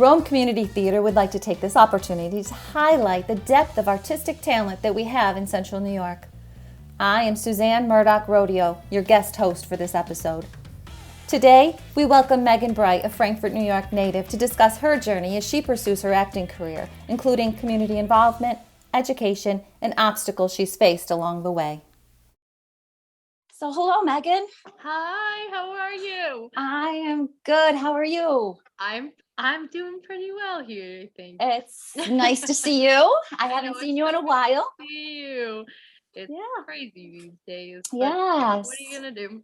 Rome Community Theater would like to take this opportunity to highlight the depth of artistic talent that we have in Central New York. I am Suzanne Murdoch Rodeo, your guest host for this episode. Today, we welcome Megan Breit, a Frankfort, New York native, to discuss her journey as she pursues her acting career, including community involvement, education, and obstacles she's faced along the way. So hello, Megan. Hi, how are you? I am good. How are you? I'm doing pretty well here, I think. It's nice to see you. I haven't know, seen it's you in a so while. See you. It's Yeah. crazy these days. But Yes. what are you gonna do?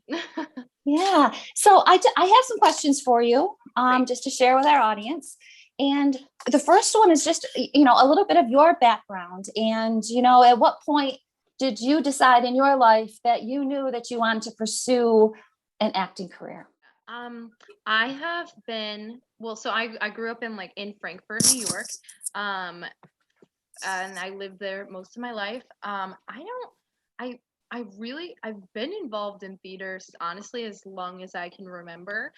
Yeah. So I have some questions for you, Great. just to share with our audience. And the first one is just, a little bit of your background. And, at what point did you decide in your life that you knew that you wanted to pursue an acting career? I have been so I grew up in Frankfort, New York. Um, and I lived there most of my life. I don't I've been involved in theaters honestly as long as I can remember.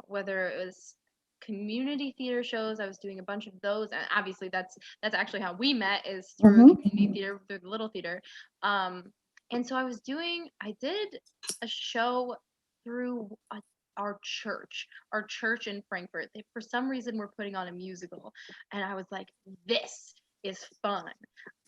Whether it was community theater shows, I was doing a bunch of those, and obviously that's actually how we met, is through the community theater, through the little theater. And so I did a show through our church in Frankfurt. They, for some reason, were putting on a musical, and I was like, this is fun.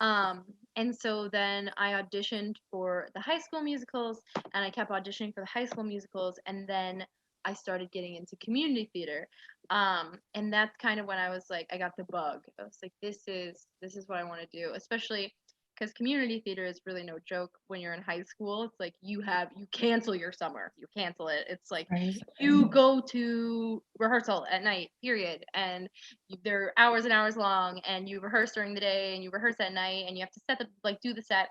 And so then I auditioned for the high school musicals, and I kept auditioning for the high school musicals, and then I started getting into community theater. And that's kind of when I was like, I got the bug. I was like, this is what I want to do, especially because community theater is really no joke when you're in high school. It's like you cancel your summer, you cancel it. It's like you go to rehearsal at night, period, and they're hours and hours long, and you rehearse during the day and you rehearse at night, and you have to do the set.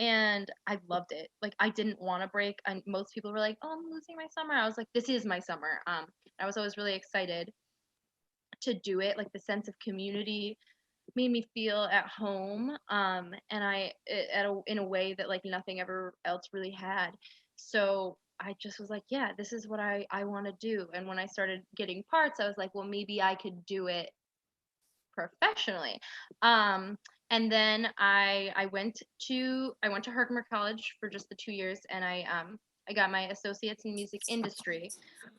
And I loved it. Like, I didn't want to break, and most people were like, oh, I'm losing my summer. I was like, this is my summer. I was always really excited to do it. Like, the sense of community made me feel at home, and in a way that like nothing ever else really had. So I just was like, yeah, this is what I want to do. And when I started getting parts, I was like, well, maybe I could do it professionally. And then I went to Herkimer College for just the 2 years, and I got my associates in music industry.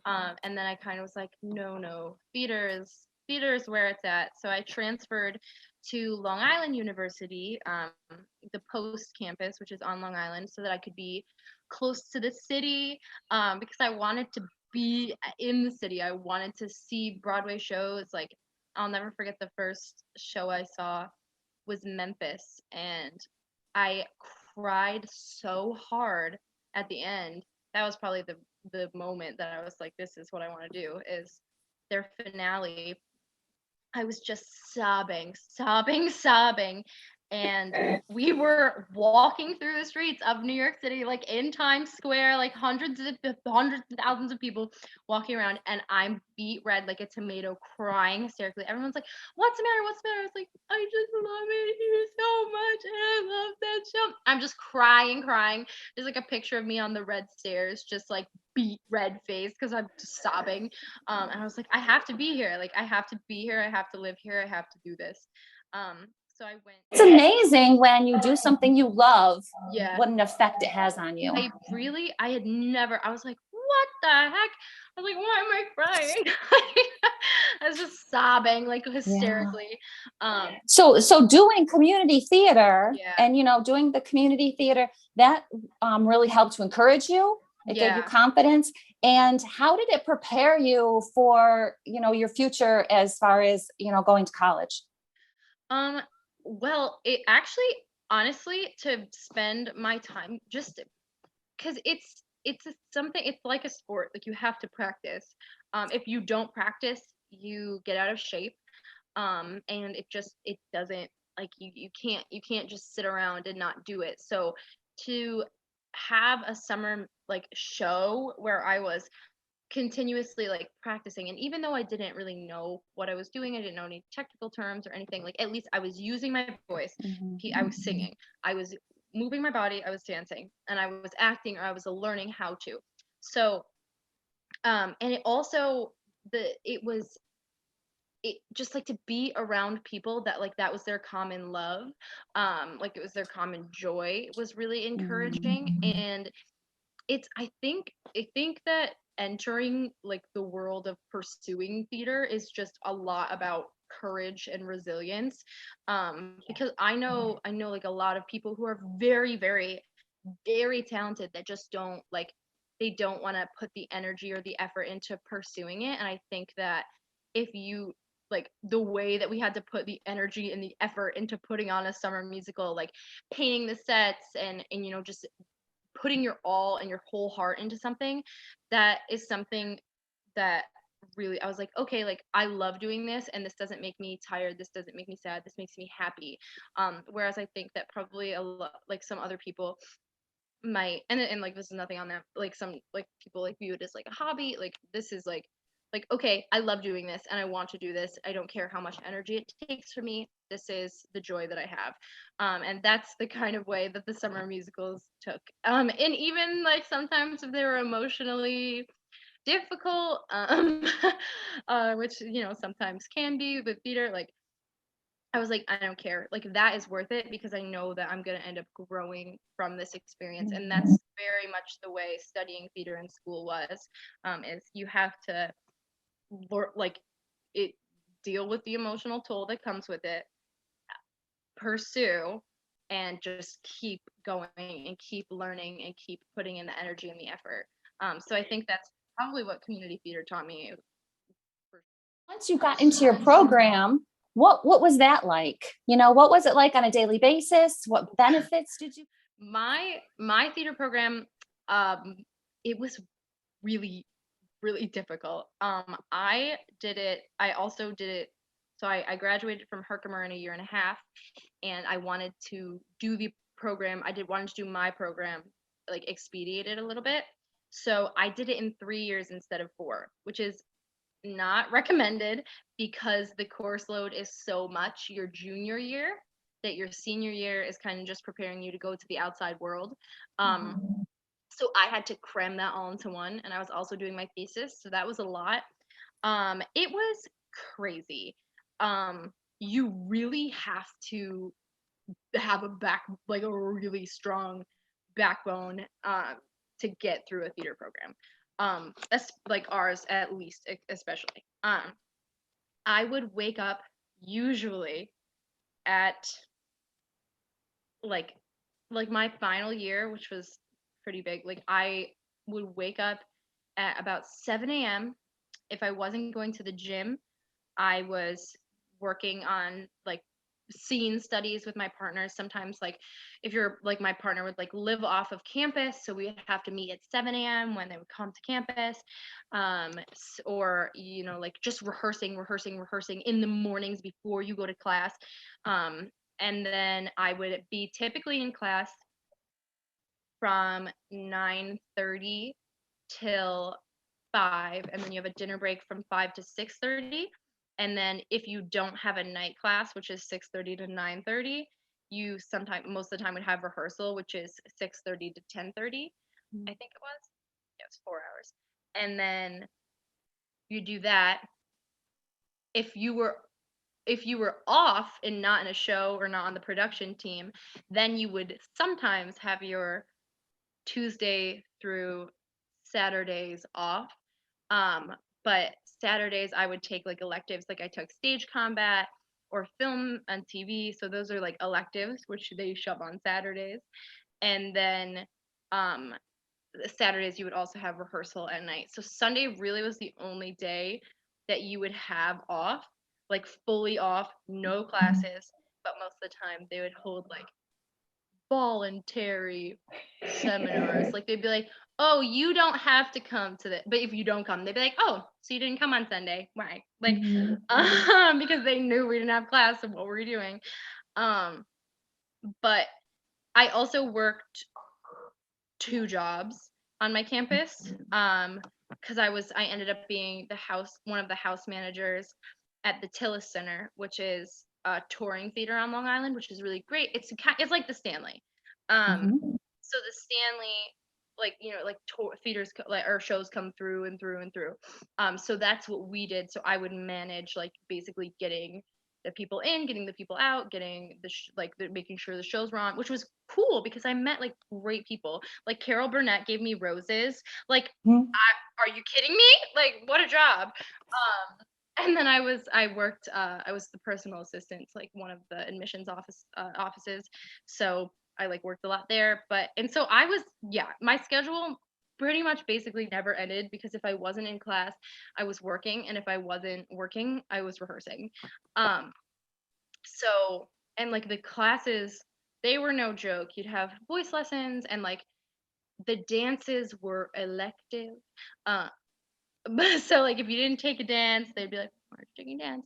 And then I kind of was like, no, theater is where it's at. So I transferred to Long Island University, the Post campus, which is on Long Island, so that I could be close to the city, because I wanted to be in the city. I wanted to see Broadway shows. Like, I'll never forget the first show I saw was Memphis, and I cried so hard at the end. That was probably the moment that I was like, this is what I want to do, is their finale. I was just sobbing. And we were walking through the streets of New York City, like in Times Square, like hundreds of thousands of people walking around, and I'm beet red like a tomato, crying hysterically. Everyone's like, what's the matter? What's the matter? I was like, I just love it here so much, and I love that show. I'm just crying. There's like a picture of me on the red stairs, just like beet red face, because I'm just sobbing. And I was like, I have to be here. Like, I have to be here. I have to live here. I have to do this. So I went. It's amazing when you do something you love, Yeah. what an effect it has on you. I was like, what the heck? I was like, why am I crying? I was just sobbing, like, hysterically. Yeah. So doing community theater, Yeah. and, doing the community theater, that really helped to encourage you. It gave you confidence. And how did it prepare you for, your future as far as, going to college? Well, it actually, honestly, to spend my time, just because something, it's like a sport. Like, you have to practice. If you don't practice, you get out of shape. And it doesn't, like, you can't just sit around and not do it. So to have a summer like show where I was continuously like practicing, and even though I didn't really know what I was doing, I didn't know any technical terms or anything, like, at least I was using my voice. I was singing, I was moving my body, I was dancing, and I was acting, or I was learning how to. So and it also, it was it just like to be around people that like that was their common love, like it was their common joy was really encouraging. And it's I think that entering like the world of pursuing theater is just a lot about courage and resilience, because I know like a lot of people who are very very very talented that just don't like they don't want to put the energy or the effort into pursuing it. And I think that if you like the way that we had to put the energy and the effort into putting on a summer musical, like painting the sets and just putting your all and your whole heart into something, that is something that really I was like, okay, like I love doing this and this doesn't make me tired, this doesn't make me sad, this makes me happy. Whereas I think that probably a lot like some other people might, and like this is nothing on them, like some like people like view it as like a hobby, like this is like okay, I love doing this and I want to do this, I don't care how much energy it takes for me, this is the joy that I have. And that's the kind of way that the summer musicals took, and even like sometimes if they were emotionally difficult, which sometimes can be with theater, like I was like, I don't care. Like that is worth it because I know that I'm gonna end up growing from this experience. And that's very much the way studying theater in school was. Is you have to like it deal with the emotional toll that comes with it, pursue, and just keep going and keep learning and keep putting in the energy and the effort. So I think that's probably what community theater taught me. Once you got into your program, what was that like? What was it like on a daily basis? What benefits did you? My theater program, um, it was really really difficult. I also did it. So I graduated from Herkimer in a year and a half, and I wanted to do the program. Wanted to do my program, like expedited a little bit. So I did it in 3 years instead of four, which is not recommended because the course load is so much your junior year that your senior year is kind of just preparing you to go to the outside world. So I had to cram that all into one, and I was also doing my thesis, so that was a lot. It was crazy. You really have to have a really strong backbone, to get through a theater program. That's like ours, at least, especially. I would wake up usually at like my final year, which was pretty big. Like I would wake up at about 7 a.m. If I wasn't going to the gym, I was working on like scene studies with my partners. Sometimes like if you're like my partner would like live off of campus, so we would have to meet at 7 a.m. when they would come to campus. Or like just rehearsing in the mornings before you go to class. And then I would be typically in class from 9:30 till 5, and then you have a dinner break from 5 to 6:30. And then if you don't have a night class, which is 6:30 to 9:30, you sometimes most of the time would have rehearsal, which is 6:30 to 10:30. I think it was. Yeah, it's 4 hours. And then you do that. If you were off and not in a show or not on the production team, then you would sometimes have your Tuesday through Saturdays off. But Saturdays I would take like electives, like I took stage combat or film and TV. So those are like electives, which they shove on Saturdays. And then um, Saturdays you would also have rehearsal at night. So Sunday really was the only day that you would have off, like fully off, no classes. But most of the time they would hold like voluntary seminars. Like they'd be like, "Oh, you don't have to come to the," but if you don't come, they'd be like, "Oh, so you didn't come on Sunday? Why?" Like, because they knew we didn't have class, and what were we doing? Um, but I also worked two jobs on my campus. Because I ended up being one of the house managers at the Tillis Center, which is a touring theater on Long Island, which is really great. It's like the Stanley. So the Stanley, like like theaters like or shows come through and through and through. So that's what we did. So I would manage like basically getting the people in, getting the people out, getting making sure the shows were on, which was cool because I met like great people. Like Carol Burnett gave me roses. Like, Mhm. are you kidding me? Like, what a job. And then I was the personal assistant to like one of the admissions offices. So I like worked a lot there. And so I was, yeah, my schedule pretty much basically never ended because if I wasn't in class, I was working, and if I wasn't working, I was rehearsing. Um, so and like the classes, they were no joke. You'd have voice lessons, and like the dances were elective. Uh, but so like if you didn't take a dance, they'd be like, "Why aren't you taking a dance?"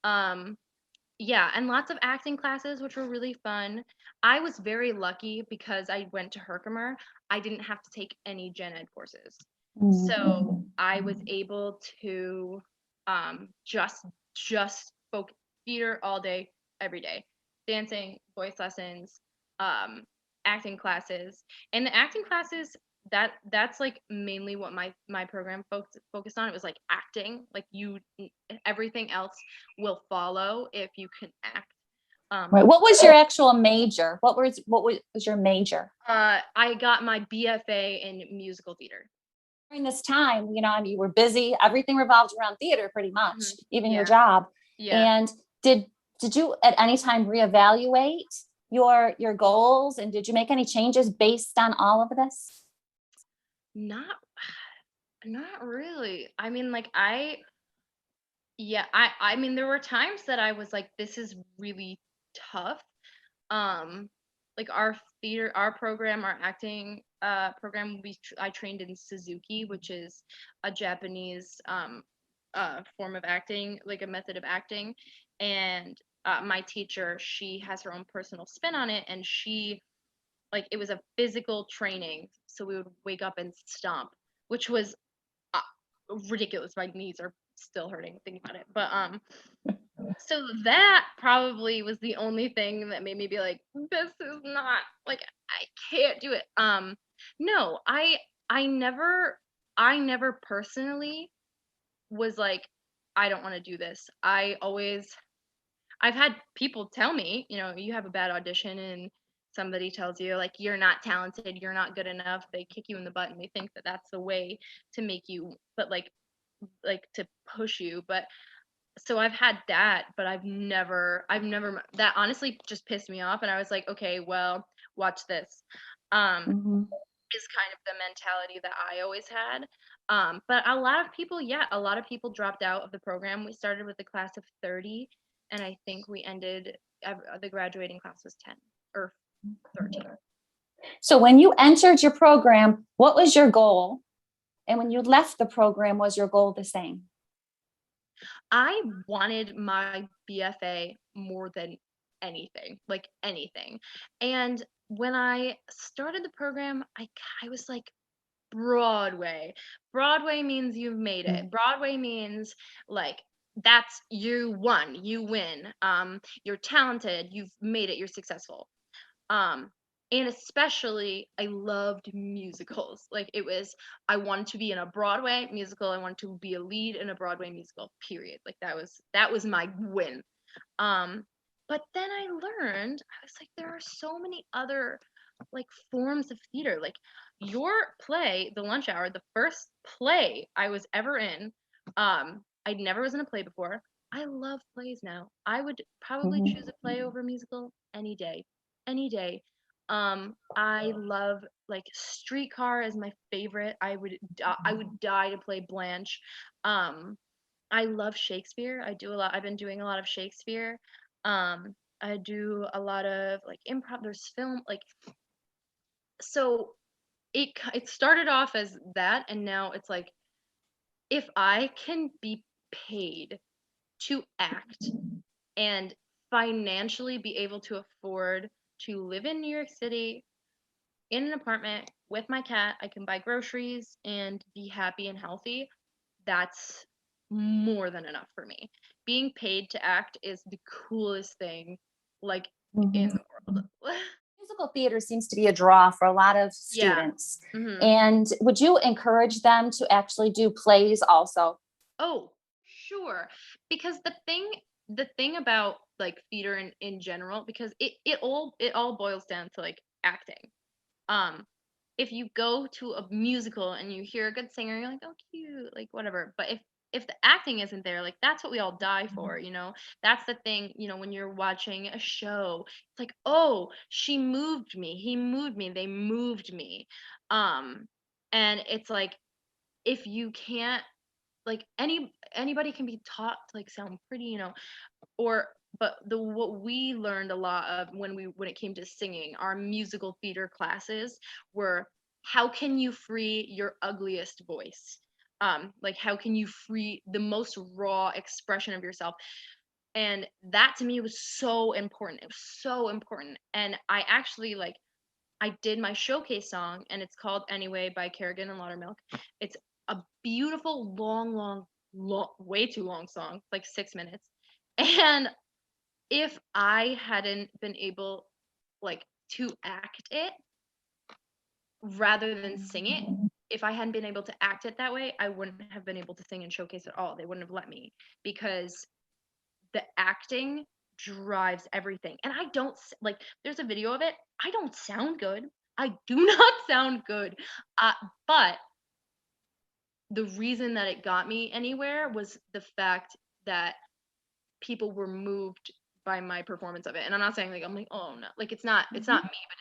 Um, yeah, and lots of acting classes, which were really fun. I was very lucky because I went to Herkimer. I didn't have to take any gen ed courses. So I was able to just focus theater all day, every day. Dancing, voice lessons, um, acting classes. And the acting classes, that's like mainly what my program focused on. It was like acting. Like everything else will follow if you can act. Right. What was your actual major? What was your major? I got my BFA in musical theater. During this time, I mean, you were busy. Everything revolved around theater pretty much, even your Yeah, job. yeah. And did you at any time reevaluate your goals, and did you make any changes based on all of this? Not not really. I mean, like yeah, I mean there were times that I was like, this is really tough. Um, like our program, our acting program, I trained in Suzuki, which is a Japanese form of acting, like a method of acting. And my teacher, she has her own personal spin on it, and she like it was a physical training, so we would wake up and stomp, which was uh, ridiculous. My knees are still hurting thinking about it. But so that probably was the only thing that made me be like, this is not like I can't do it. No, I never personally was like, I don't want to do this. I've had people tell me, you have a bad audition and somebody tells you like you're not talented, you're not good enough. They kick you in the butt and they think that that's the way to make you, but like to push you. But so I've had that, but I've never that honestly just pissed me off, and I was like, okay, well, watch this. Um, Mhm. is kind of the mentality that I always had. But a lot of people, yeah, a lot of people dropped out of the program. We started with a class of 30, and I think we ended the graduating class was 10 or 13. So when you entered your program, what was your goal? And when you left the program, was your goal the same? I wanted my BFA more than anything, like anything. And when I started the program, I was like, Broadway. Broadway means you've made it. Broadway means like that's you won, you win. You're talented, you've made it, you're successful. Um, and especially I loved musicals. Like I wanted to be in a Broadway musical. I wanted to be a lead in a Broadway musical, period. Like that was my win. Um, but then I learned, I was like, there are so many other like forms of theater. Like your play, The Lunch Hour, the first play I was ever in. I never was in a play before. I love plays now. I would probably choose a play over a musical any day. Any day. I love like Streetcar is my favorite. I would die to play Blanche. Um, I love Shakespeare. I've been doing a lot of Shakespeare. I do a lot of like improv. There's film like so it started off as that, and now it's like if I can be paid to act and financially be able to afford to live in New York City in an apartment with my cat, I can buy groceries and be happy and healthy. That's more than enough for me. Being paid to act is the coolest thing like in Mhm. the world. musical theater seems to be a draw for a lot of Yeah. students. Hmm. And would you encourage them to actually do plays also? Oh, sure. Because the thing about like theater in general, because it all boils down to like acting. Um, if you go to a musical and you hear a good singer, you're like, oh, cute, like whatever. But if the acting isn't there, like that's what we all die for, you know? That's the thing, when you're watching a show, it's like, oh, she moved me, he moved me, they moved me. Um, and it's like if you can't like anybody can be taught to like sound pretty, or but the what we learned a lot of when it came to singing, our musical theater classes were how can you free your ugliest voice? Like how can you free the most raw expression of yourself? And that to me was so important. It was so important. And I actually like I did my showcase song, and it's called Anyway by Kerrigan and Laudermilk. It's a beautiful, long, way too long song, like 6 minutes. And if I hadn't been able, like, to act it rather than sing it, if I hadn't been able to act it that way, I wouldn't have been able to sing and showcase at all. They wouldn't have let me because the acting drives everything. And I don't like there's a video of it. I don't sound good. I do not sound good. Uh, but the reason that it got me anywhere was the fact that people were moved by my performance of it. And I'm not saying like I'm like, oh no, like it's not me, but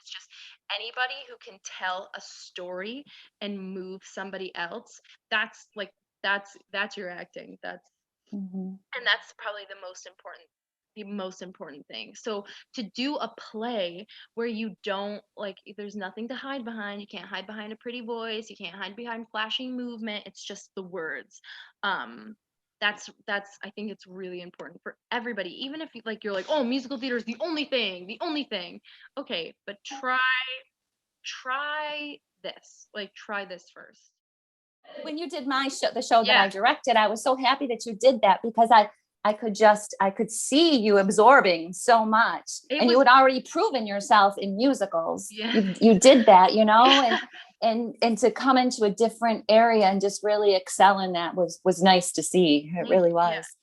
it's just anybody who can tell a story and move somebody else. That's like that's your acting. Mhm. And that's probably the most important thing. So to do a play where you don't like there's nothing to hide behind, you can't hide behind a pretty voice, you can't hide behind flashing movement, it's just the words. um that's I think it's really important for everybody, even if you're like, oh, musical theater is the only thing. Okay, but try this, like try this first. When you did my show, the show that I Yeah, directed, I was so happy that you did that because I could see you absorbing so much, it and you was. had already proven yourself in musicals. Yeah. You did that, Yeah. and to come into a different area and just really excel in that was nice to see. It Thank really you. Yeah. was.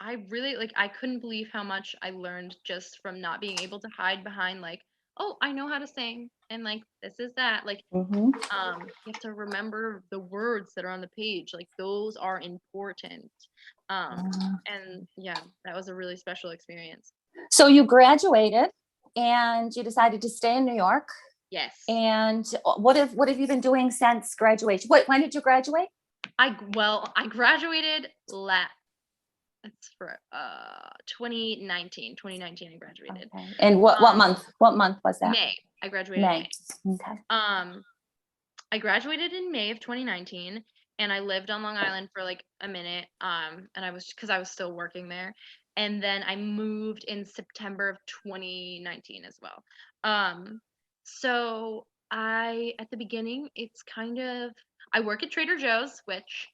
I really like I couldn't believe how much I learned just from not being able to hide behind like, oh, I know how to sing and like this is that. Like Hmm. you have to remember the words that are on the page. Like those are important. And yeah, that was a really special experience. So you graduated, and you decided to stay in New York. Yes. And what have you been doing since graduation? When did you graduate? I graduated it's for 2019. 2019 I graduated. Okay. And what Um month? What month was that? May. I graduated in May. May. Okay. Um I graduated in May of 2019, and I lived on Long Island for like a minute. And because I was still working there. And then I moved in September of 2019 as well. Um, so at the beginning, it's kind of, I work at Trader Joe's, which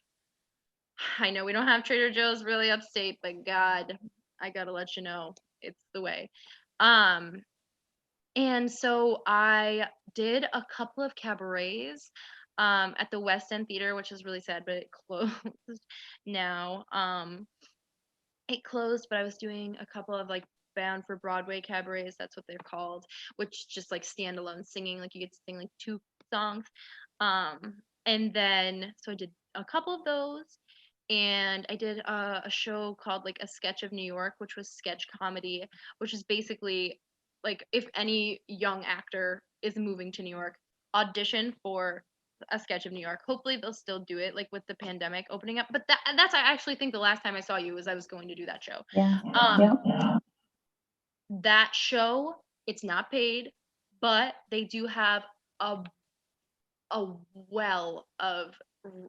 I know we don't have Trader Joe's really upstate, but God, I gotta let you know, it's the way. Um, and so I did a couple of cabarets at the West End Theater, which is really sad, but it closed now. It closed, but I was doing a couple of like Bound for Broadway cabarets. That's what they're called, which just like standalone singing, like you get to sing like two songs. And then so I did a couple of those, and I did a show called like A Sketch of New York, which was sketch comedy, which is basically like if any young actor is moving to New York, audition for A Sketch of New York. Hopefully they'll still do it like with the pandemic opening up. But that's I actually think the last time I saw you was I was going to do that show. Yeah. Um Yeah. that show, it's not paid, but they do have a a well of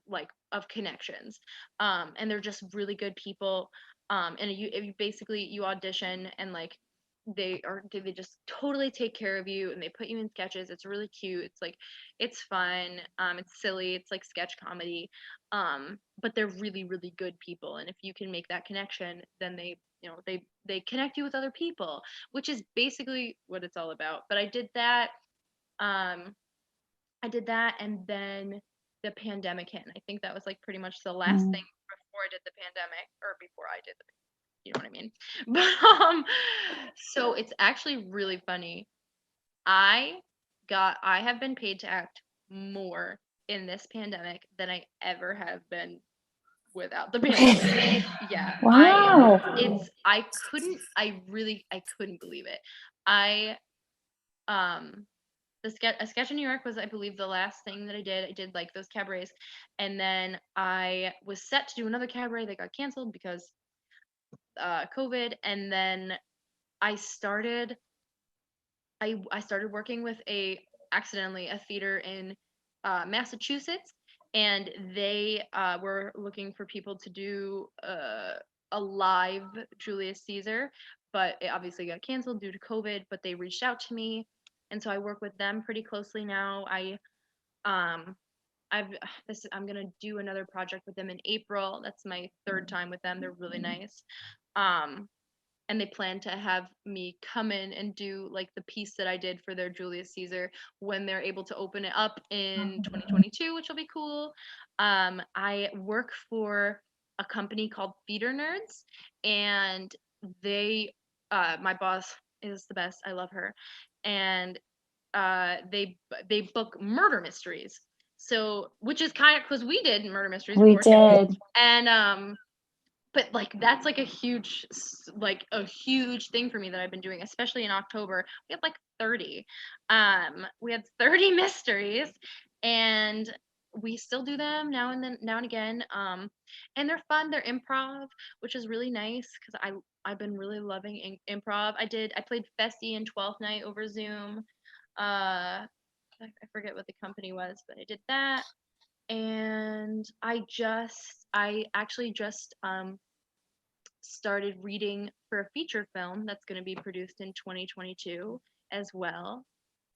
like of connections. And they're just really good people. And you basically you audition, and like they just totally take care of you, and they put you in sketches. It's really cute. It's like it's fun. It's silly. It's like sketch comedy. But they're really, really good people, and if you can make that connection, then they connect you with other people, which is basically what it's all about. But um I did that, and then the pandemic hit, and I think that was like pretty much the last thing before I did the pandemic, or before I did the, you know what I mean? But so it's actually really funny. I I have been paid to act more in this pandemic than I ever have been without the pandemic. Yeah, Wow. I couldn't believe it. I um a sketch in New York was, I believe, the last thing that I did. I did like those cabarets, and then I was set to do another cabaret that got canceled because COVID, and then I started I started working with accidentally a theater in Massachusetts, and they were looking for people to do a live Julius Caesar, but it obviously got canceled due to COVID. But they reached out to me, and so I work with them pretty closely now. Um I've I'm gonna do another project with them in April. That's my third time with them. They're really nice. Um, and they plan to have me come in and do like the piece that I did for their Julius Caesar when they're able to open it up in 2022, which will be cool. I work for a company called Theater Nerds, and they, my boss is the best. I love her, and they book murder mysteries. So, which is kind of because we did murder mysteries We before too, did. and but like that's like a huge thing for me that I've been doing, especially in October. We had like 30. We had 30 mysteries, and we still do them now and again. And they're fun. They're improv, which is really nice because I've been really loving improv. I played Festi and 12th Night over Zoom. I forget what the company was, but I did that. And I actually just started reading for a feature film that's going to be produced in 2022 as well.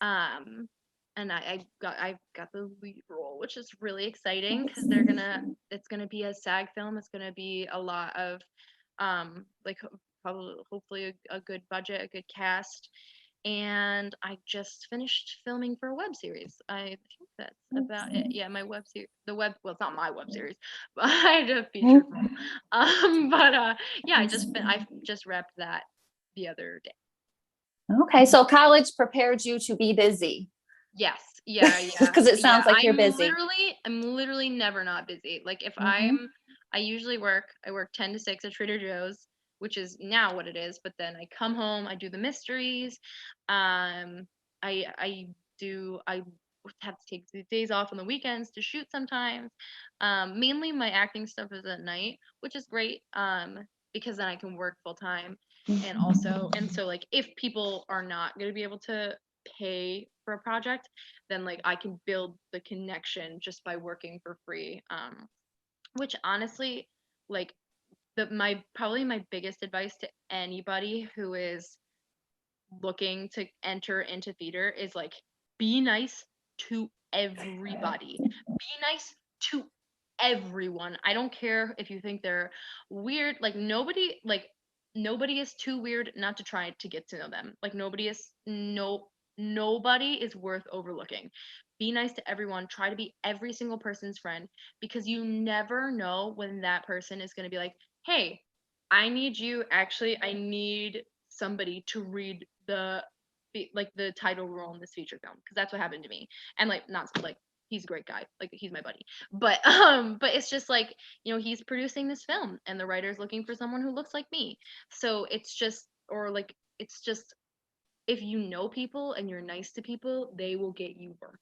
Um, and I got the lead role, which is really exciting because it's gonna be a SAG film. It's gonna be a lot of like probably hopefully a good budget, a good cast. And I just finished filming for a web series. I think that's about it. Yeah, my web series, well, it's not my web series, but I did a feature film. But yeah, I just wrapped that the other day. Okay, so college prepared you to be busy. Yes. Yeah. Because it sounds like you're I'm busy. literally never not busy. Like if I usually I work 10 to 6 at Trader Joe's, which is now what it is. But then I come home, I do the mysteries. I have to take the days off on the weekends to shoot sometimes. Mainly my acting stuff is at night, which is great. Because then I can work full time. And so like if people are not going to be able to pay for a project, then like I can build the connection just by working for free. Which honestly, like probably my biggest advice to anybody who is looking to enter into theater is like be nice to everybody. Be nice to everyone. I don't care if you think they're weird. Nobody is too weird not to try to get to know them. Like nobody is worth overlooking. Be nice to everyone. Try to be every single person's friend, because you never know when that person is going to be like, "Hey, I need somebody to read the title role in this feature film," because that's what happened to me. And like not like he's a great guy, like he's my buddy, but it's just like, he's producing this film and the writer's looking for someone who looks like me. So it's just if you know people and you're nice to people, they will get you work.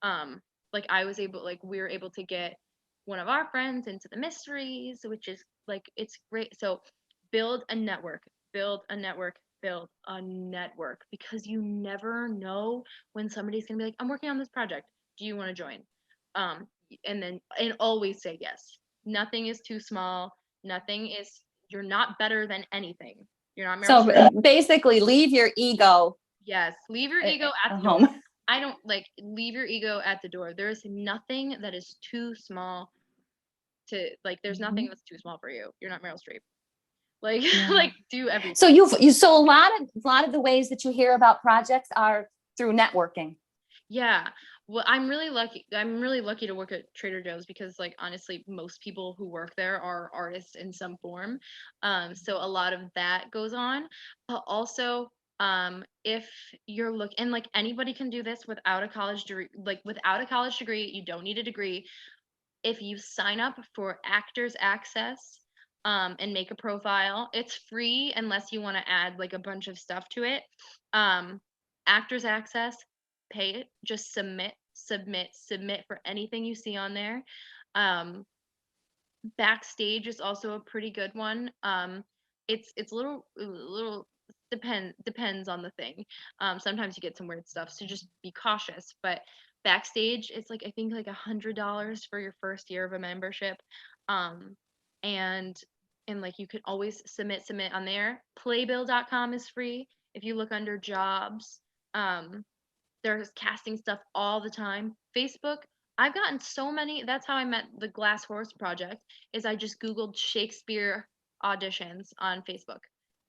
um we were able to get one of our friends into the mysteries, which is like it's great. So build a network, build a network, build a network, because you never know when somebody's gonna be like, "I'm working on this project, do you want to join?" um and always say yes. Nothing is too small. Nothing is You're not better than anything. You're not Meryl So Streep. basically, leave your ego Yes, leave your ego at at the door. home. I don't like leave your ego at the door. There's nothing that is too small to like. There's nothing that's too small for you. You're not Meryl Streep. Like Yeah. like do everything. So so a lot of the ways that you hear about projects are through networking. Yeah. Well, I'm really lucky. I'm really lucky to work at Trader Joe's because, like, honestly, most people who work there are artists in some form. So a lot of that goes on. But also, if you're and like anybody can do this without a college degree. Like without a college degree, you don't need a degree. If you sign up for Actors Access, and make a profile, it's free unless you want to add like a bunch of stuff to it. Um, Actors Access, pay it, just submit for anything you see on there. Um, Backstage is also a pretty good one. It's a little depends on the thing. Sometimes you get some weird stuff, so just be cautious. But Backstage, it's like I think like $100 for your first year of a membership, um, and like you can always submit on there. Playbill.com is free if you look under jobs. Um, there's casting stuff all the time. Facebook, I've gotten so many. That's how I met the Glass Horse Project. Is I just Googled Shakespeare auditions on Facebook,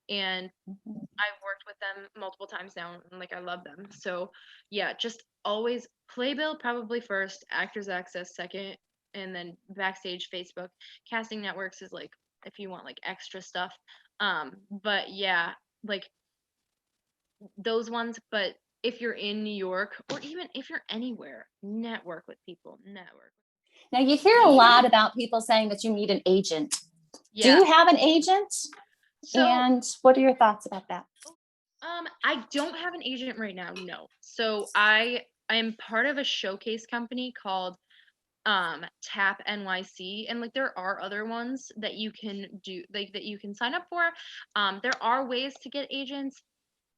and I've worked with them multiple times now, and like I love them. So yeah, just always Playbill probably first, Actors Access second, and then Backstage, Facebook. Casting networks is like if you want like extra stuff. But yeah, like those ones. But if you're in New York or even if you're anywhere, network with people. Network. Now you hear a lot about people saying that you need an agent. Do Yeah. you have an agent? So And what are your thoughts about that? I don't have an agent right now, no. So I am part of a showcase company called Tap NYC, and like there are other ones that you can do like that you can sign up for. There are ways to get agents.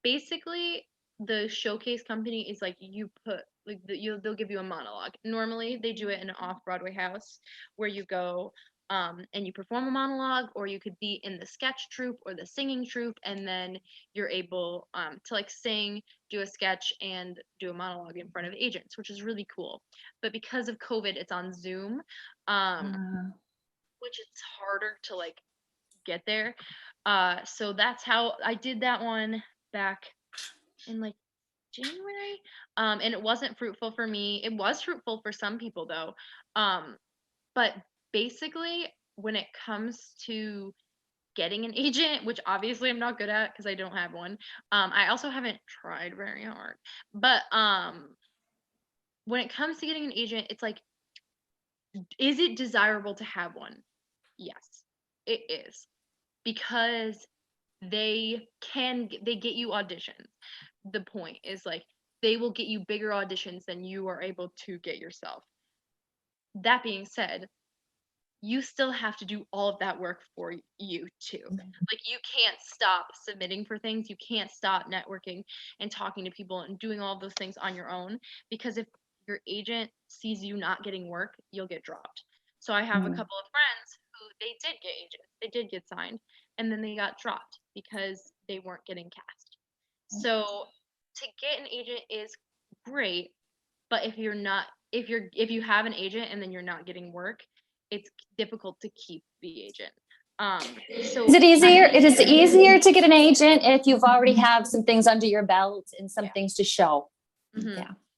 Basically, the showcase company is like you put like they'll give you a monologue. Normally they do it in an off-Broadway house where you go and you perform a monologue, or you could be in the sketch troupe or the singing troupe, and then you're able to like sing, do a sketch, and do a monologue in front of agents, which is really cool. But because of COVID, it's on Zoom, which it's harder to like get there. So that's how I did that one back in like January. And it wasn't fruitful for me. It was fruitful for some people though. But basically, when it comes to getting an agent, which obviously I'm not good at because I don't have one, I also haven't tried very hard. But when it comes to getting an agent, it's like, is it desirable to have one? Yes, it is, because they get you auditions. The point is like they will get you bigger auditions than you are able to get yourself. That being said, you still have to do all of that work for you too. Like you can't stop submitting for things, you can't stop networking and talking to people and doing all of those things on your own, because if your agent sees you not getting work, you'll get dropped. So I have a couple of friends who they did get agents, they did get signed, and then they got dropped because they weren't getting cast. So to get an agent is great, but if you have an agent and then you're not getting work, it's difficult to keep the agent. So Is it easier? It is easier to get an agent if you've already have some things under your belt and some things to show.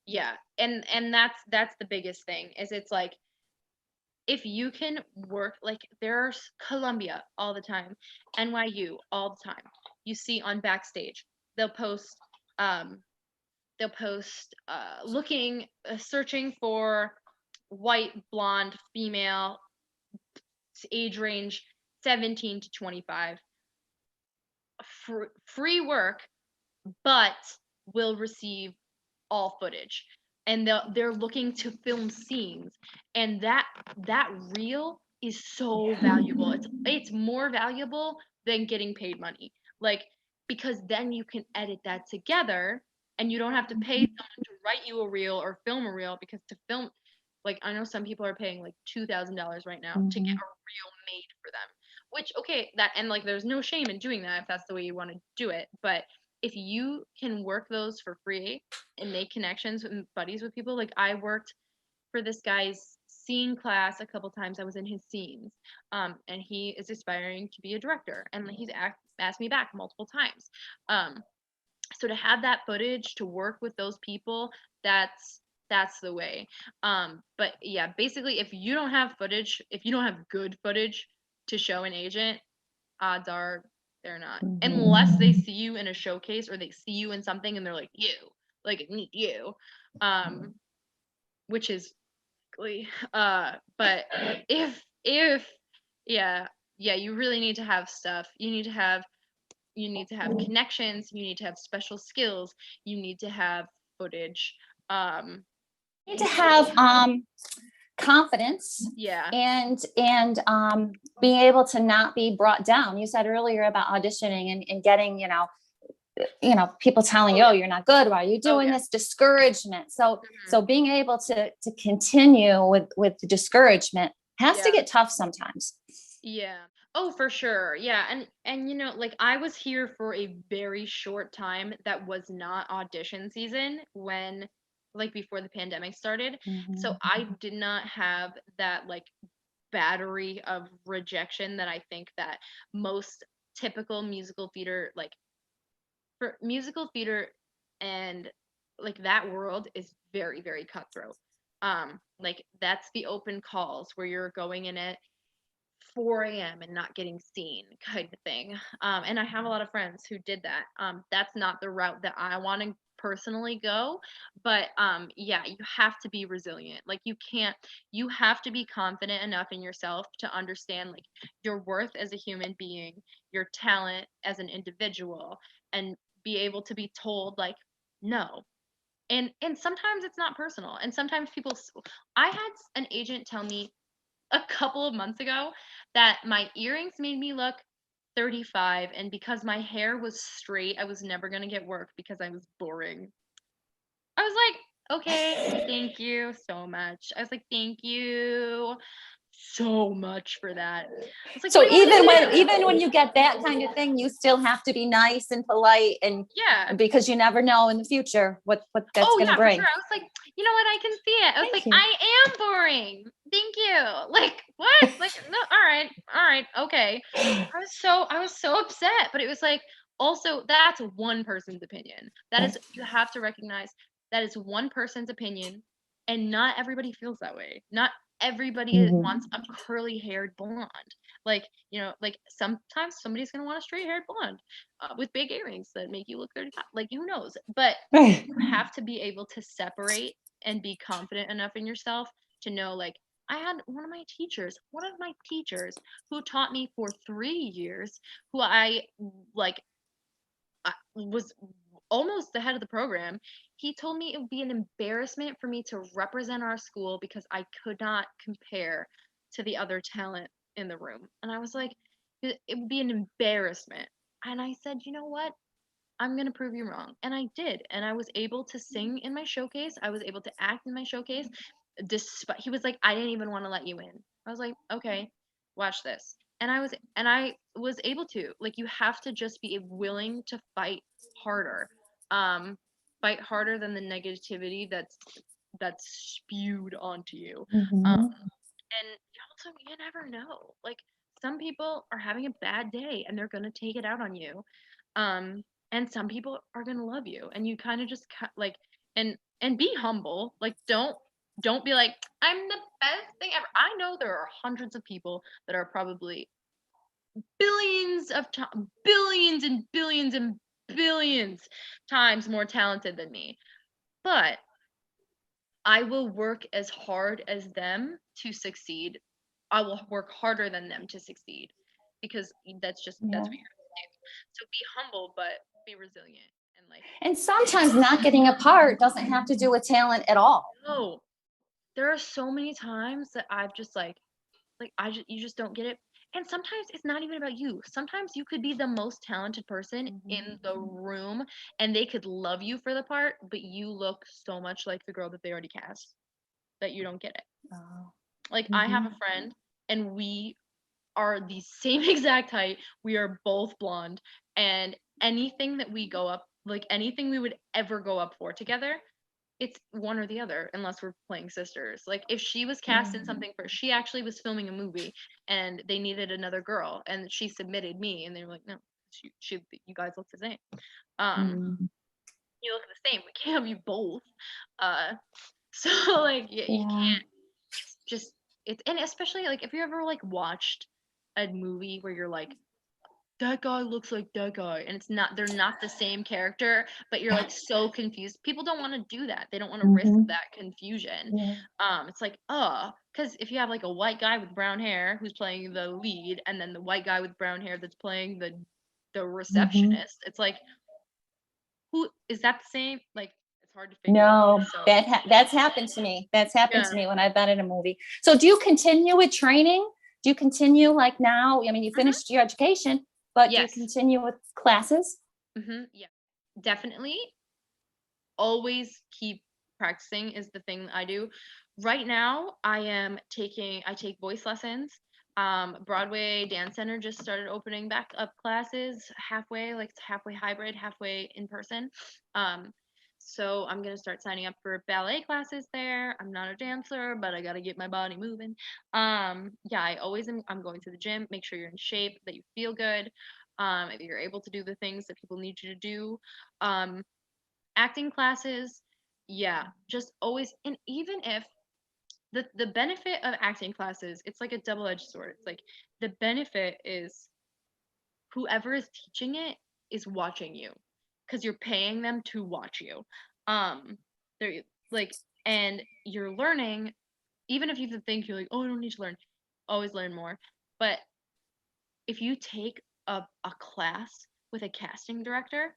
Yeah. And that's the biggest thing is it's like if you can work, like there's Columbia all the time, NYU all the time. You see on Backstage, they'll post looking searching for white blonde female, age range 17 to 25, free work, but will receive all footage, and they're looking to film scenes, and that reel is so valuable. It's more valuable than getting paid money, like, because then you can edit that together and you don't have to pay someone to write you a reel or film a reel, because to film, like I know some people are paying like $2,000 right now to get a reel made for them, which, okay, that, and like there's no shame in doing that if that's the way you want to do it, but if you can work those for free and make connections and buddies with people, like I worked for this guy's scene class a couple times. I was in his scenes, and he is aspiring to be a director, and he's asked me back multiple times. So to have that footage, to work with those people, that's the way. But yeah, basically, if you don't have footage, if you don't have good footage to show an agent, odds are they're not, unless they see you in a showcase or they see you in something and they're like, you, like I need you, which is but if yeah, you really need to have stuff. You need to have connections, you need to have special skills, you need to have footage. You need to have confidence, Yeah. and being able to not be brought down. You said earlier about auditioning and getting, people telling you, oh, you're not good, why are you doing this? Discouragement. So being able to continue with the discouragement has to get tough sometimes. Yeah. Oh, for sure. Yeah. And like I was here for a very short time that was not audition season when, like, before the pandemic started. So I did not have that like battery of rejection that I think that most typical musical theater, like for musical theater and like that world is very, very cutthroat. Like that's the open calls where you're going in at 4 a.m. and not getting seen kind of thing. And I have a lot of friends who did that. That's not the route that I want to personally go, but yeah, you have to be resilient. Like you have to be confident enough in yourself to understand like your worth as a human being, your talent as an individual, and be able to be told like no. And sometimes it's not personal, and sometimes I had an agent tell me a couple of months ago that my earrings made me look 35, and because my hair was straight I was never going to get work because I was boring. I was like, okay, thank you so much. I was like, thank you so much for that. I was like, so what do you want me to do? even when you get that kind of thing, you still have to be nice and polite, and because you never know in the future what that's going to bring. For sure. I was like, you know what, I can see it. I was like, I am boring. Thank you. Like, what? Like, no, all right, okay. I was so upset, but it was like, also that's one person's opinion. That is, you have to recognize that is one person's opinion, and not everybody feels that way. Not everybody wants a curly haired blonde. Like, like sometimes somebody's gonna want a straight haired blonde with big earrings that make you look 35. Like, who knows? But you have to be able to separate and be confident enough in yourself to know, like, I had one of my teachers who taught me for 3 years, who I was almost the head of the program. He told me it would be an embarrassment for me to represent our school because I could not compare to the other talent in the room. And I was like, it would be an embarrassment. And I said, you know what? I'm going to prove you wrong. And I did. And I was able to sing in my showcase. I was able to act in my showcase. Despite, he was like, I didn't even want to let you in. I was like, okay, watch this. And I was able to. Like, you have to just be willing to fight harder. Fight harder than the negativity that's spewed onto you. And also, you never know. Like, some people are having a bad day and they're going to take it out on you. And some people are going to love you, and you kind of just like, and be humble. Like, don't be like, I'm the best thing ever. I know there are hundreds of people that are probably billions and billions and billions times more talented than me, but I will work as hard as them to succeed. I will work harder than them to succeed, because that's what you're gonna do. So be humble, but be resilient. And sometimes not getting a part doesn't have to do with talent at all. No, there are so many times that I've just you just don't get it. And sometimes it's not even about you. Sometimes you could be the most talented person in the room and they could love you for the part, but you look so much like the girl that they already cast that you don't get it. Like, I have a friend, and we are the same exact height. We are both blonde, and anything that we go up, like anything we would ever go up for together, it's one or the other, unless we're playing sisters. Like if she was cast in something for, she actually was filming a movie and they needed another girl, and she submitted me, and they were like, no, you guys look the same. You look the same. We can't have you both. So like you can't just and especially like if you ever like watched a movie where you're like, that guy looks like that guy, and they're not the same character, but you're like so confused. People don't want to do that. They don't want to risk that confusion. It's like, because if you have like a white guy with brown hair who's playing the lead, and then the white guy with brown hair that's playing the receptionist, it's like, who is that the same? Like, it's hard to figure out. No, that's happened to me. That's happened to me when I've been in a movie. So do you continue with training? Do you continue like now? I mean, you finished your education, but do you continue with classes? Yeah, definitely. Always keep practicing is the thing that I do. Right now, I take voice lessons. Broadway Dance Center just started opening back up classes halfway, like it's halfway hybrid, halfway in person. So I'm gonna start signing up for ballet classes there. I'm not a dancer, but I gotta get my body moving. I always I'm going to the gym. Make sure you're in shape, that you feel good, if you're able to do the things that people need you to do. Acting classes, just always, and even if the benefit of acting classes, it's like a double-edged sword. It's like the benefit is whoever is teaching it is watching you, because you're paying them to watch you. They're like, and you're learning, even if you think you're like, oh, I don't need to learn, always learn more. But if you take a class with a casting director,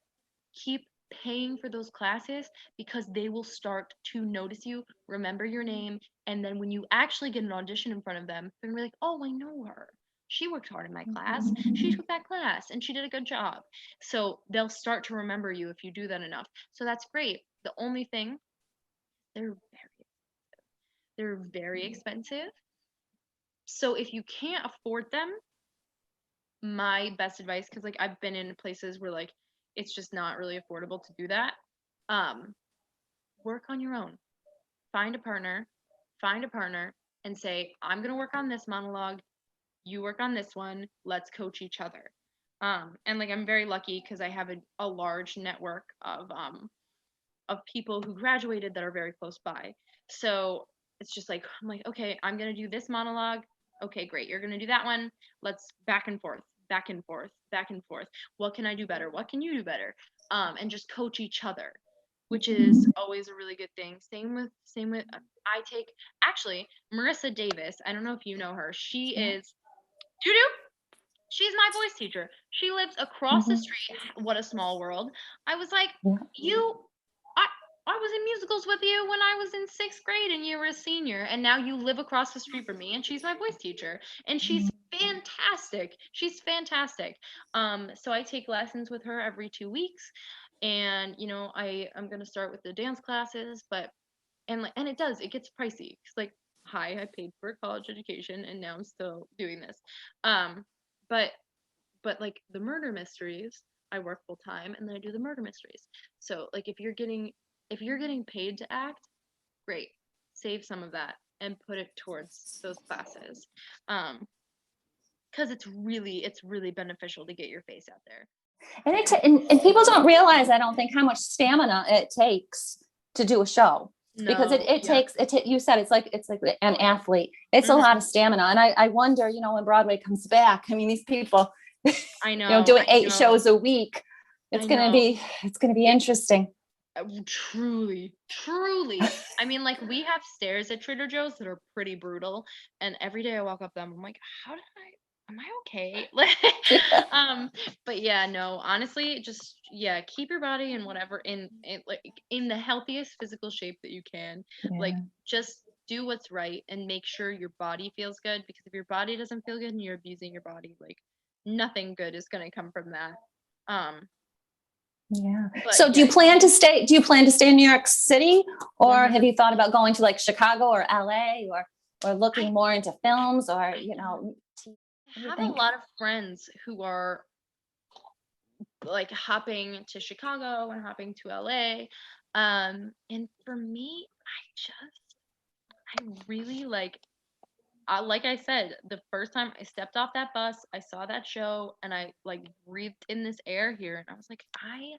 keep paying for those classes, because they will start to notice you, remember your name, and then when you actually get an audition in front of them, they're gonna be like, oh, I know her. She worked hard in my class. She took that class and she did a good job. So they'll start to remember you if you do that enough. So that's great. The only thing, they're very expensive. So if you can't afford them, my best advice, because like I've been in places where like it's just not really affordable to do that, work on your own. Find a partner and say, I'm gonna work on this monologue, you work on this one, let's coach each other. And like I'm very lucky because I have a large network of people who graduated that are very close by. So it's just like, I'm like, okay, I'm gonna do this monologue. Okay, great, you're gonna do that one. Let's back and forth. What can I do better? What can you do better? And just coach each other, which is always a really good thing. Same with I take, actually, Marissa Davis, I don't know if you know her. She is she's my voice teacher. She lives across the street. What a small world. I was like, I was in musicals with you when I was in 6th grade and you were a senior, and now you live across the street from me, and she's my voice teacher, and she's fantastic. So I take lessons with her every 2 weeks, and I'm gonna start with the dance classes, but and it gets pricey. It's like, hi, I paid for a college education and now I'm still doing this. But like the murder mysteries, I work full time and then I do the murder mysteries. So like if you're getting paid to act, great. Save some of that and put it towards those classes. Because it's really beneficial to get your face out there. And people don't realize, I don't think, how much stamina it takes to do a show. Because it takes you said it's like an athlete. It's a lot of stamina. And I wonder, when Broadway comes back, I mean, these people, I know, doing 8 shows a week, it's gonna be interesting. Truly. I mean, like, we have stairs at Trader Joe's that are pretty brutal, and every day I walk up them, I'm like, am I okay? But yeah, no, honestly, just keep your body in whatever in the healthiest physical shape that you can. Like, just do what's right and make sure your body feels good, because if your body doesn't feel good and you're abusing your body, like, nothing good is going to come from that. So do you plan to stay in New York City, or have you thought about going to like Chicago or LA, or looking more into films, or What do you have a think? lot of friends who are like hopping to Chicago and hopping to LA. And for me, I really like I said, the first time I stepped off that bus, I saw that show and I like breathed in this air here and I was like, I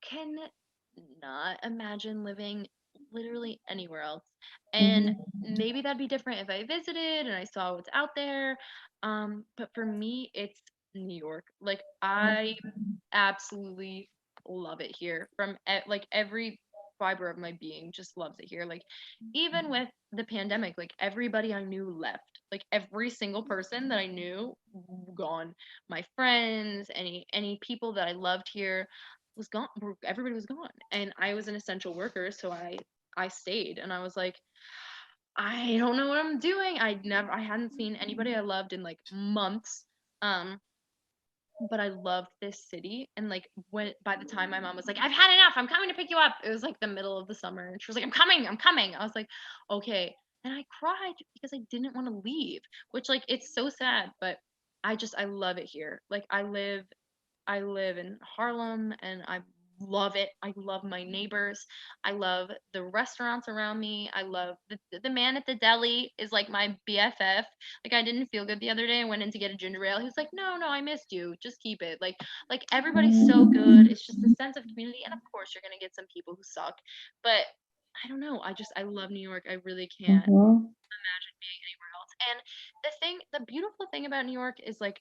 can not imagine living literally anywhere else. And maybe that'd be different if I visited and I saw what's out there. But for me, it's New York. Like I absolutely love it here. Like every fiber of my being just loves it here. Like even with the pandemic, like everybody I knew left. Like every single person that I knew gone. My friends, any people that I loved here was gone. Everybody was gone. And I was an essential worker, so I stayed and I was like I don't know what I'm doing. I hadn't seen anybody I loved in like months. Um but I loved this city. And like when by the time my mom was like, I've had enough, I'm coming to pick you up. It was like the middle of the summer. And she was like, I'm coming. I was like, okay. And I cried because I didn't want to leave, which like it's so sad, but I love it here. Like I live in Harlem and I love it. I love my neighbors. I love the restaurants around me. I love the man at the deli is like my BFF. Like I didn't feel good the other day. I went in to get a ginger ale. He was like, "No, I missed you. Just keep it." Like everybody's so good. It's just a sense of community and of course you're going to get some people who suck. But I don't know. I love New York. I really can't imagine being anywhere else. And the beautiful thing about New York is like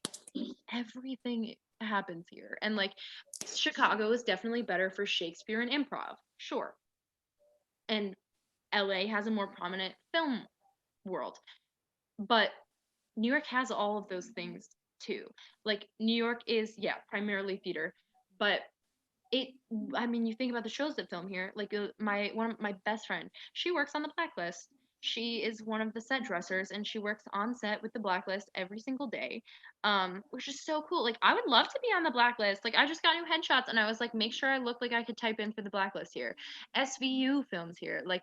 everything happens here. And like Chicago is definitely better for Shakespeare and improv, sure. And LA has a more prominent film world. But New York has all of those things too. Like New York is, yeah, primarily theater, but it I mean you think about the shows that film here like my best friend, she works on the Blacklist. She is one of the set dressers and she works on set with the Blacklist every single day, which is so cool. Like I would love to be on the Blacklist. Like I just got new headshots and I was like make sure I look like I could type in for the Blacklist here. SVU films here, like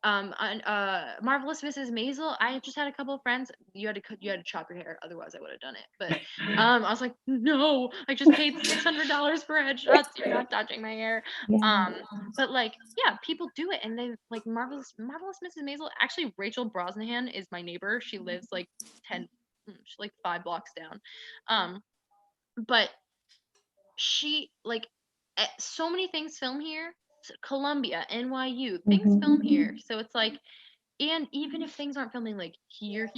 Marvelous Mrs. Maisel. I just had a couple of friends. You had to chop your hair, otherwise I would have done it. But I was like, no, I just paid $600 for headshots. You're not touching my hair. But like, yeah, people do it, and they like Marvelous Mrs. Maisel. Actually, Rachel Brosnahan is my neighbor. She lives like 5 blocks down. But she like so many things film here. Columbia, NYU, things film here. So it's like and even if things aren't filming like here,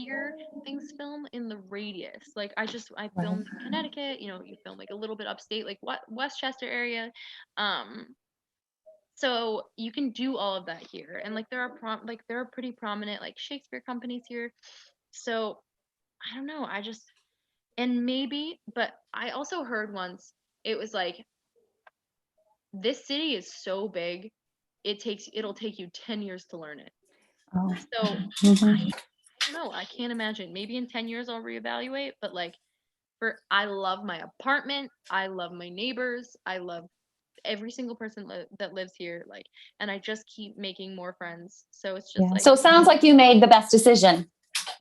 things film in the radius. Like I filmed in Connecticut, you film like a little bit upstate, like what Westchester area. Um, so you can do all of that here. And like there are pretty prominent like Shakespeare companies here. So I don't know. And maybe, but I also heard once it was like this city is so big, it'll take you 10 years to learn it. So I don't know. I can't imagine. Maybe in 10 years I'll reevaluate, but like I love my apartment. I love my neighbors. I love every single person that lives here. Like, and I just keep making more friends. So it's just like, so it sounds like you made the best decision.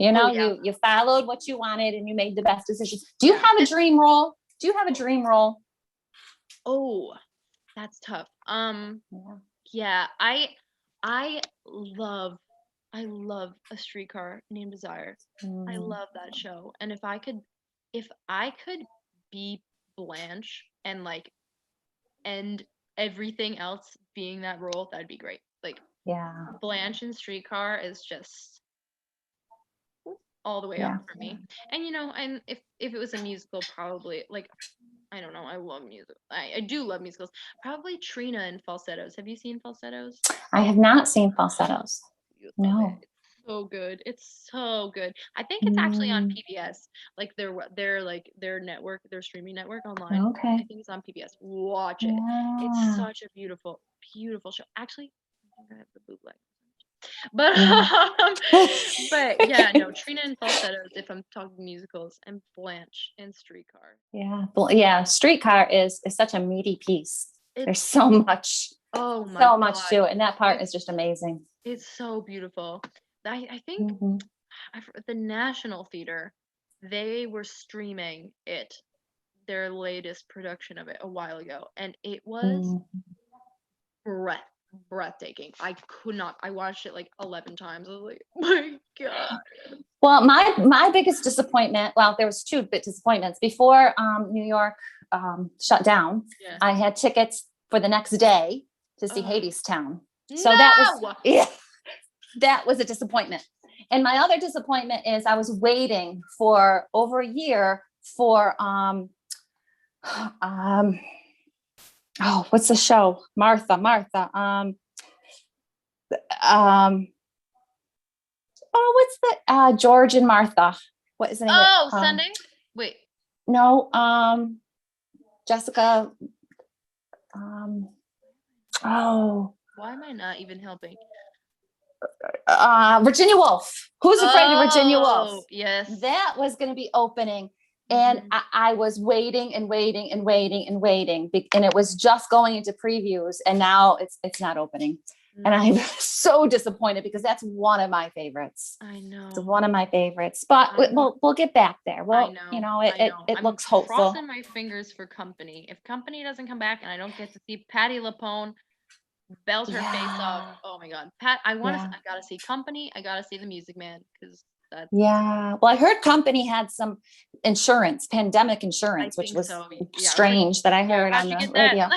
Oh, yeah. You followed what you wanted and you made the best decision. Do you have a dream role? Oh, that's tough. Yeah, I love A Streetcar Named Desire. I love that show. And if I could be Blanche and like end everything else being that role, that'd be great. Like Blanche in Streetcar is just all the way up for me. And and if it was a musical, probably like I don't know. I love music. I do love musicals. Probably Trina in Falsettos. Have you seen Falsettos? I have not seen Falsettos. No. It's so good. It's so good. I think it's actually on PBS. Like their network, their streaming network online. Okay. I think it's on PBS. Watch it. It's such a beautiful, beautiful show. Actually, I think I have the bootleg. But yeah, no, Trina and Falsettos if I'm talking musicals, and Blanche and Streetcar. Streetcar is such a meaty piece. There's so much much to it, and that part is just amazing. It's so beautiful. I think the National Theater, they were streaming their latest production of it a while ago, and it was breathtaking. I could not. I watched it like 11 times. I was like, oh my God. Well, my biggest disappointment, well, there was two big disappointments. Before New York shut down, Yeah. I had tickets for the next day to see Hadestown. So No! that was a disappointment. And my other disappointment is I was waiting for over a year for what's the show? Martha. What's the George and Martha? What is the name? Oh, Sunday? Wait. No, Jessica. Why am I not even helping? Virginia Woolf. Who's Afraid of Virginia Woolf? Yes. That was going to be opening. And I was waiting and waiting, and it was just going into previews, and now it's not opening. And I'm so disappointed because that's one of my favorites. I know. It's one of my favorites, but we'll get back there. Well, it looks hopeful. I'm crossing my fingers for Company. If Company doesn't come back and I don't get to see Patti LuPone belt her face off, oh my God, I gotta see Company. I gotta see The Music Man, because that's. Yeah. Well, I heard Company had some pandemic insurance, which was strange that I heard on the radio.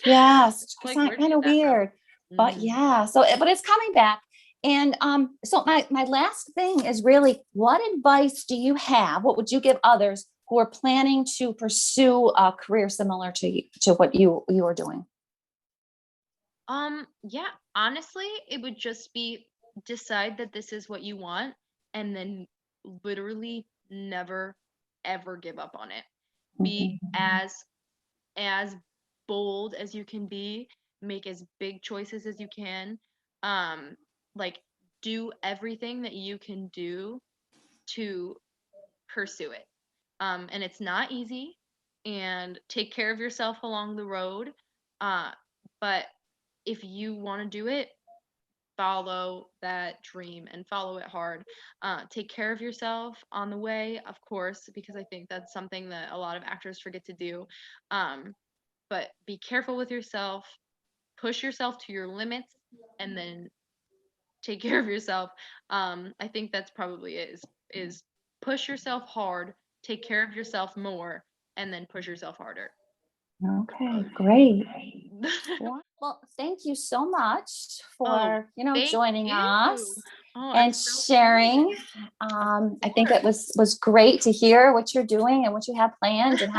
Yes, it's kind of weird. But yeah, but it's coming back. And so my last thing is really, what advice do you have? What would you give others who are planning to pursue a career similar to what you are doing? Yeah, honestly, it would just be decide that this is what you want, and then literally never ever give up on it. Be as bold as you can be. Make as big choices as you can. Like, do everything that you can do to pursue it. And it's not easy, and take care of yourself along the road. But if you want to do it, follow that dream and follow it hard. Take care of yourself on the way, of course, because I think that's something that a lot of actors forget to do. But be careful with yourself. Push yourself to your limits, and then take care of yourself. I think that's probably it, is push yourself hard, take care of yourself more, and then push yourself harder. Okay, great. Well, thank you so much for joining us and sharing. I think it was great to hear what you're doing and what you have planned and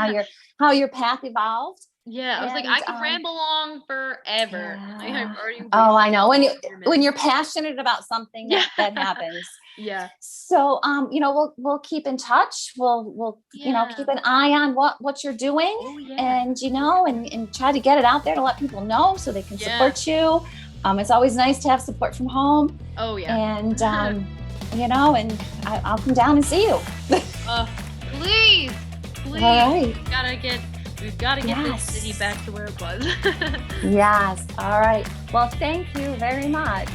how your path evolved. Yeah, I was like, I could ramble on forever. Yeah. I've already I know when you're passionate about something that happens. Yeah. So we'll keep in touch. We'll keep an eye on what you're doing. Oh, yeah. And and try to get it out there to let people know so they can support you. It's always nice to have support from home. Oh yeah. And and I'll come down and see you. Please. All right. We've got to get this city back to where it was. Yes. All right. Well, thank you very much.